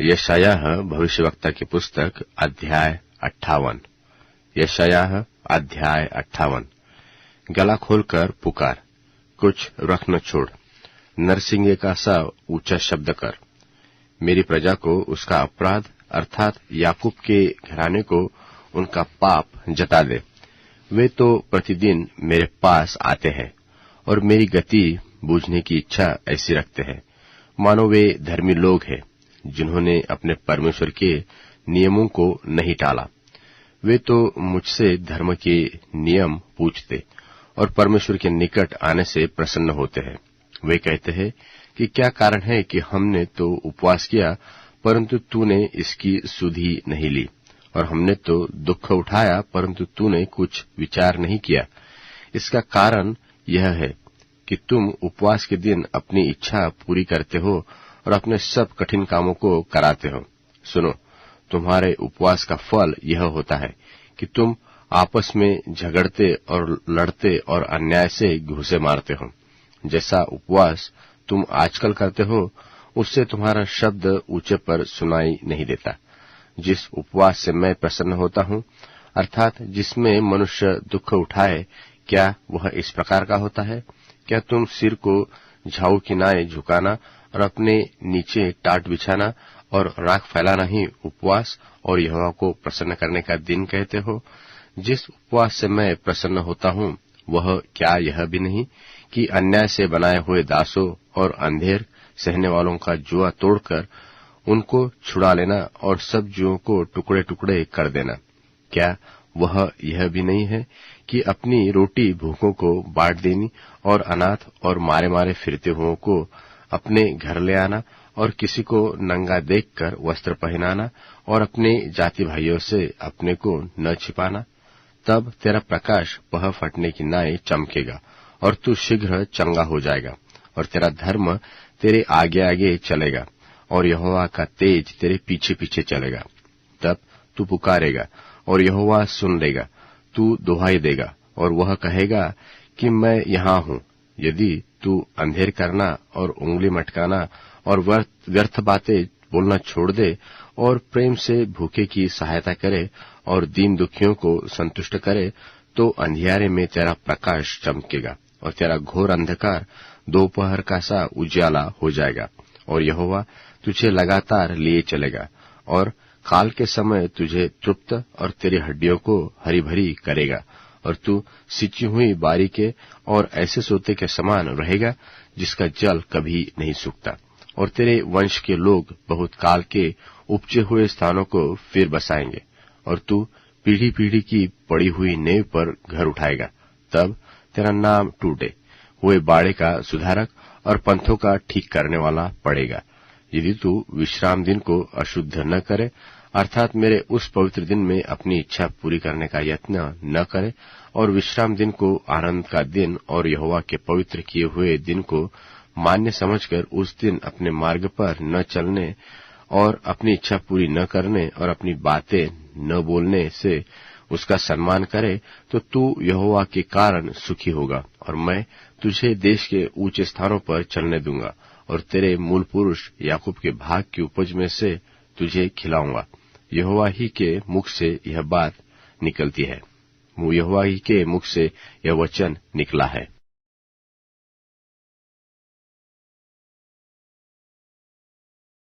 यशायाह भविष्यवक्ता की पुस्तक अध्याय 58। यशायाह अध्याय 58। गला खोलकर पुकार, कुछ रख न छोड़, नरसिंगे का सा ऊंचा शब्द कर। मेरी प्रजा को उसका अपराध अर्थात याकूब के घराने को उनका पाप जता दे। वे तो प्रतिदिन मेरे पास आते हैं और मेरी गति बूझने की इच्छा ऐसी रखते हैं मानो वे धर्मी लोग हैं जिन्होंने अपने परमेश्वर के नियमों को नहीं टाला। वे तो मुझसे धर्म के नियम पूछते और परमेश्वर के निकट आने से प्रसन्न होते हैं। वे कहते हैं कि क्या कारण है कि हमने तो उपवास किया परंतु तूने इसकी सुधि नहीं ली, और हमने तो दुख उठाया परंतु तूने कुछ विचार नहीं किया। इसका कारण यह है कि तुम उपवास के दिन अपनी इच्छा पूरी करते हो और अपने सब कठिन कामों को कराते हो। सुनो, तुम्हारे उपवास का फल यह होता है कि तुम आपस में झगड़ते और लड़ते और अन्याय से घूंसे मारते हो। जैसा उपवास तुम आजकल करते हो उससे तुम्हारा शब्द ऊंचे पर सुनाई नहीं देता। जिस उपवास से मैं प्रसन्न होता हूँ अर्थात जिसमें मनुष्य दुख उठाए, क्या वह इस प्रकार का होता है? क्या तुम सिर को झाऊ किनारे झुकाना और अपने नीचे टाट बिछाना और राख फैलाना ही उपवास और यहोवा को प्रसन्न करने का दिन कहते हो? जिस उपवास से मैं प्रसन्न होता हूँ वह क्या यह भी नहीं कि अन्याय से बनाए हुए दासों और अंधेर सहने वालों का जुआ तोड़कर उनको छुड़ा लेना और सब जुओं को टुकड़े टुकड़े कर देना? क्या वह यह भी नहीं है कि अपनी रोटी भूखों को बांट देनी और अनाथ और मारे मारे फिरते हुओं को अपने घर ले आना और किसी को नंगा देखकर वस्त्र पहनाना और अपने जाति भाइयों से अपने को न छिपाना? तब तेरा प्रकाश पह फटने की नाई चमकेगा और तू शीघ्र चंगा हो जाएगा और तेरा धर्म तेरे आगे आगे चलेगा और यहोवा का तेज तेरे पीछे पीछे चलेगा। तब तू पुकारेगा और यहोवा सुन लेगा। तू दुहाई देगा और वह कहेगा कि मैं यहाँ हूँ। यदि तू अंधेर करना और उंगली मटकाना और व्यर्थ बातें बोलना छोड़ दे और प्रेम से भूखे की सहायता करे और दीन दुखियों को संतुष्ट करे, तो अंधियारे में तेरा प्रकाश चमकेगा और तेरा घोर अंधकार दोपहर का सा उजाला हो जाएगा और यहोवा तुझे लगातार लिए चलेगा और काल के समय तुझे तृप्त और तेरी हड्डियों को हरी भरी करेगा और तू सिंची हुई बारी के और ऐसे सोते के समान रहेगा जिसका जल कभी नहीं सूखता। और तेरे वंश के लोग बहुत काल के उपजे हुए स्थानों को फिर बसाएंगे और तू पीढ़ी पीढ़ी की पड़ी हुई नींव पर घर उठाएगा। तब तेरा नाम टूटे हुए बाड़े का सुधारक और पंथों का ठीक करने वाला पड़ेगा। यदि तू विश्राम दिन को अशुद्ध न करे अर्थात मेरे उस पवित्र दिन में अपनी इच्छा पूरी करने का यत्न न करे और विश्राम दिन को आनंद का दिन और यहोवा के पवित्र किए हुए दिन को मान्य समझकर उस दिन अपने मार्ग पर न चलने और अपनी इच्छा पूरी न करने और अपनी बातें न बोलने से उसका सम्मान करे, तो तू यहोवा के कारण सुखी होगा और मैं तुझे देश के ऊंचे स्थानों पर चलने दूंगा और तेरे मूल पुरुष याकूब के भाग की उपज में से तुझे खिलाऊंगा। यहोवा ही के मुख से यह बात निकलती है, यहोवा ही के मुख से यह वचन निकला है।